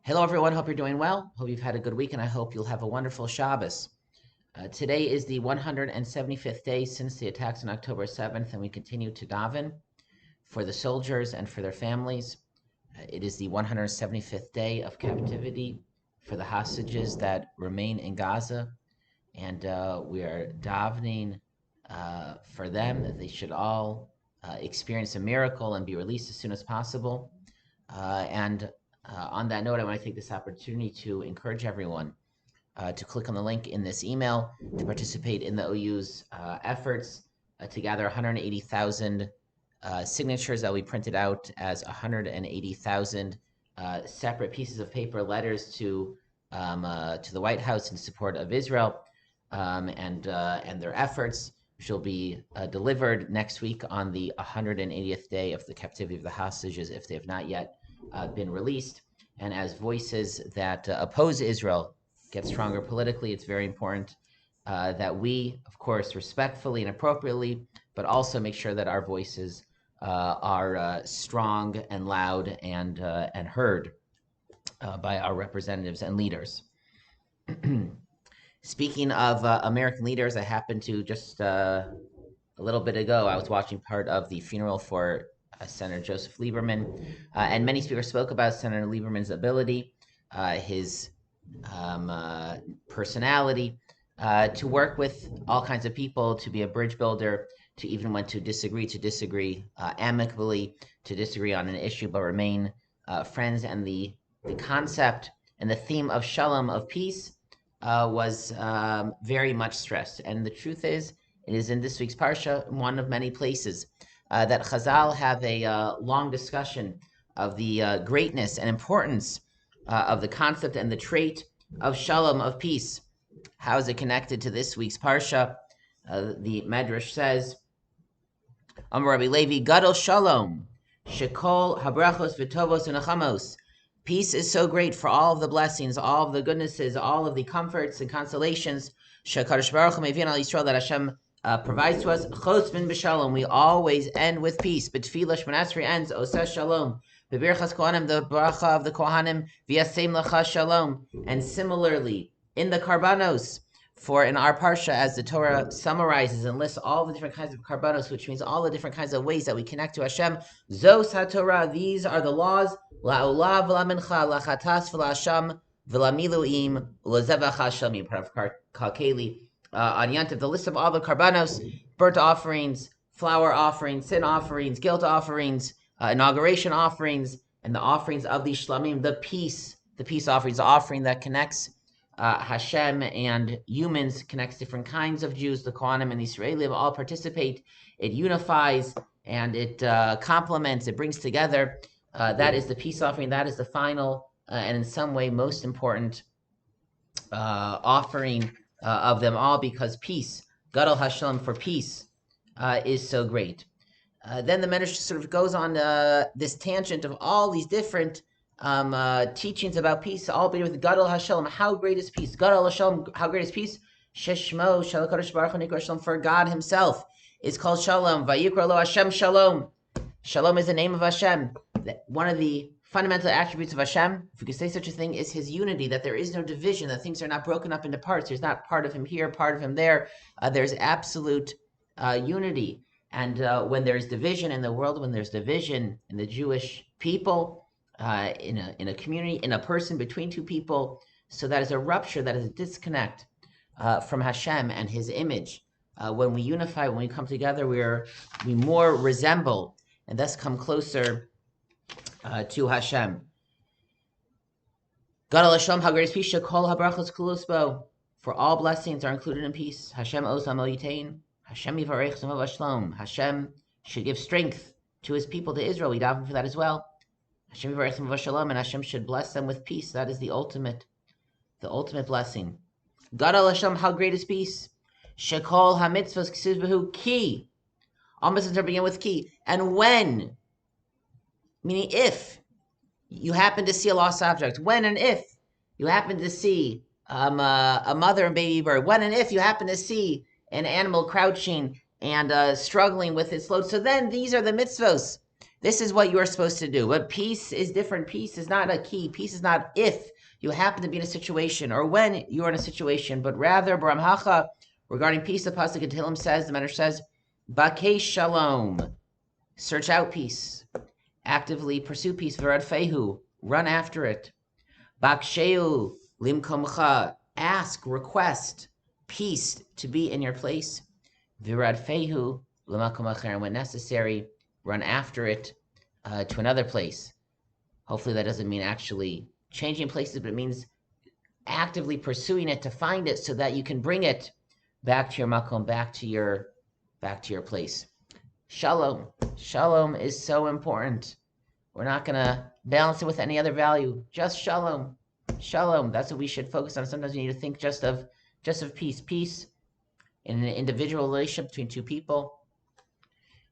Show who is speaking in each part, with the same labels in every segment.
Speaker 1: Hello, everyone. Hope you're doing well. Hope you've had a good week, and I hope you'll have a wonderful Shabbos. Today is the 175th day since the attacks on October 7th, and we continue to daven for the soldiers and for their families. It is the 175th day of captivity for the hostages that remain in Gaza, and we are davening for them that they should all experience a miracle and be released as soon as possible. And on that note, I want to take this opportunity to encourage everyone to click on the link in this email to participate in the OU's efforts to gather 180,000 signatures that we printed out as 180,000 separate pieces of paper, letters to the White House in support of Israel and their efforts, which will be delivered next week on the 180th day of the captivity of the hostages, if they have not yet been released. And as voices that oppose Israel get stronger politically, it's very important that we, of course, respectfully and appropriately, but also make sure that our voices are strong and loud and heard by our representatives and leaders. Speaking of American leaders, I happened to just a little bit ago, I was watching part of the funeral for Senator Joseph Lieberman, and many speakers spoke about Senator Lieberman's ability, his personality, to work with all kinds of people, to be a bridge builder, to even when to disagree amicably, to disagree on an issue, but remain friends. And the concept and the theme of shalom, of peace, was very much stressed. And the truth is, it is in this week's parsha, one of many places that Chazal have a long discussion of the greatness and importance of the concept and the trait of shalom, of peace. How is it connected to this week's parsha? The Medrash says, Amar Rabbi Levi, Gadol Shalom, Shekol Habrachos V'Tovos V'Nachamos. Peace is so great for all of the blessings, all of the goodnesses, all of the comforts and consolations Shekadosh Baruch Hu Mevin Al Yisrael, that Hashem provides to us. Chos bin b'shalom. We always end with peace. B'tfilah Shemona Esrei ends Oseh Shalom. B'birchas Kohanim, the bracha of the Kohanim, V'yasem Lecha Shalom. And similarly, in the Karbanos, for in our parsha, as the Torah summarizes and lists all the different kinds of Karbanos, which means all the different kinds of ways that we connect to Hashem, Zos HaTorah, these are the laws, La'olah v'lamincha, La'chatas v'la'asham, v'lamiluim, U'lazevach HaShalmi, part of Kalkeli. On Yantiv, the list of all the karbanos, burnt offerings, flour offerings, sin offerings, guilt offerings, inauguration offerings, and the offerings of the shlamim, the peace offerings, the offering that connects Hashem and humans, connects different kinds of Jews, the Kohanim and the Israelim all participate. It unifies and it complements, it brings together. That is the peace offering. That is the final and in some way most important offering of them all, because peace, Gadol Hashem, for peace, is so great. Then the Medrash sort of goes on this tangent of all these different teachings about peace, all beginning with Gadol Hashem. How great is peace? Gadol Hashem, how great is peace? Sheshmo Shalakadosh Baruch Hu Nikra Shalom, for God Himself is called Shalom. Vayikra lo Hashem Shalom. Shalom is the name of Hashem. One of the fundamental attributes of Hashem, if we could say such a thing, is His unity, that there is no division, that things are not broken up into parts. There's not part of Him here, part of Him there. There's absolute unity. And when there's division in the world, when there's division in the Jewish people, in a community, in a person, between two people, so that is a rupture, that is a disconnect from Hashem and His image. When we unify, when we come together, we more resemble and thus come closer to Hashem. Gadol Hashem, how great is peace, Shekol habrachos kulusbo, for all blessings are included in peace. Hashem osam yitain, Hashem yivarech zemav shalom. Hashem should give strength to His people, to Israel. We daven for that as well. Hashem yivarech zemav shalom, and Hashem should bless them with peace. That is the ultimate blessing. Gadol Hashem, how great is peace, Shekol hamitzvos k'suv behu ki. All mitzvahs begin with ki, and when. Meaning if you happen to see a lost object, when and if you happen to see a mother and baby bird, when and if you happen to see an animal crouching and struggling with its load. So then these are the mitzvos This is what you are supposed to do. But peace is different. Peace is not a key. Peace is not if you happen to be in a situation or when you are in a situation, but rather, Bramhacha, regarding peace, the Pasuk in Tehillim says, the Medrash says, Bakei Shalom, search out peace, actively pursue peace, V'rad Fehu, run after it. Baksheu Limkomcha, ask, request peace to be in your place. V'rad Fehu L'makom Acher, and when necessary, run after it to another place. Hopefully that doesn't mean actually changing places, but it means actively pursuing it to find it so that you can bring it back to your makom, back to your place. Shalom. Shalom is so important. We're not going to balance it with any other value. Just shalom. Shalom. That's what we should focus on. Sometimes you need to think just of peace. Peace in an individual relationship between two people,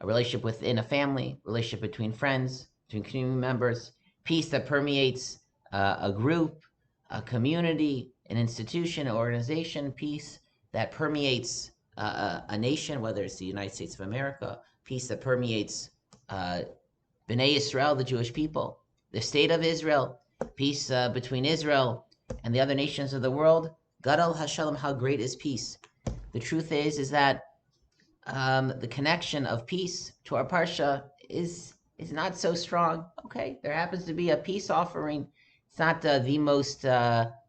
Speaker 1: a relationship within a family, relationship between friends, between community members, peace that permeates a group, a community, an institution, an organization, peace that permeates a nation, whether it's the United States of America, peace that permeates Bnei Israel, the Jewish people, the state of Israel, peace between Israel and the other nations of the world. Gadol HaShalom, how great is peace? The truth is that the connection of peace to our parsha is not so strong. Okay, there happens to be a peace offering. It's not the most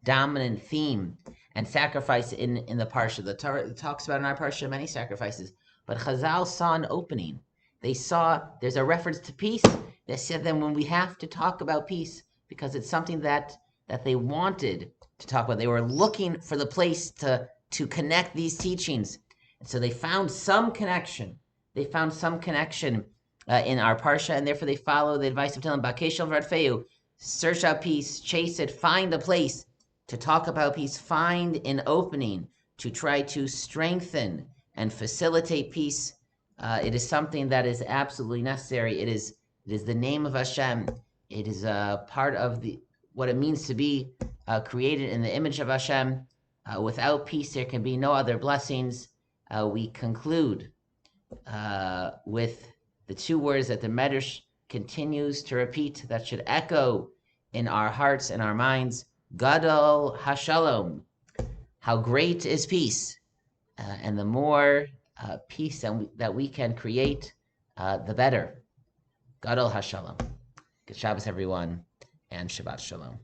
Speaker 1: dominant theme and sacrifice in the parsha. The Torah talks about in our parsha many sacrifices, but Chazal saw an opening. They saw there's a reference to peace. They said then when we have to talk about peace, because it's something that they wanted to talk about. They were looking for the place to connect these teachings. And so they found some connection. They found some connection in our parsha, and therefore they follow the advice of telling Bakeshel Vradfeu, search out peace, chase it, find a place to talk about peace, find an opening to try to strengthen and facilitate peace. It is something that is absolutely necessary. It is the name of Hashem. It is a part of what it means to be created in the image of Hashem. Without peace, there can be no other blessings. We conclude with the two words that the Medrash continues to repeat that should echo in our hearts and our minds. Gadol HaShalom. How great is peace. And the more peace that we can create, the better. Gadol HaShalom. Good Shabbos, everyone, and Shabbat Shalom.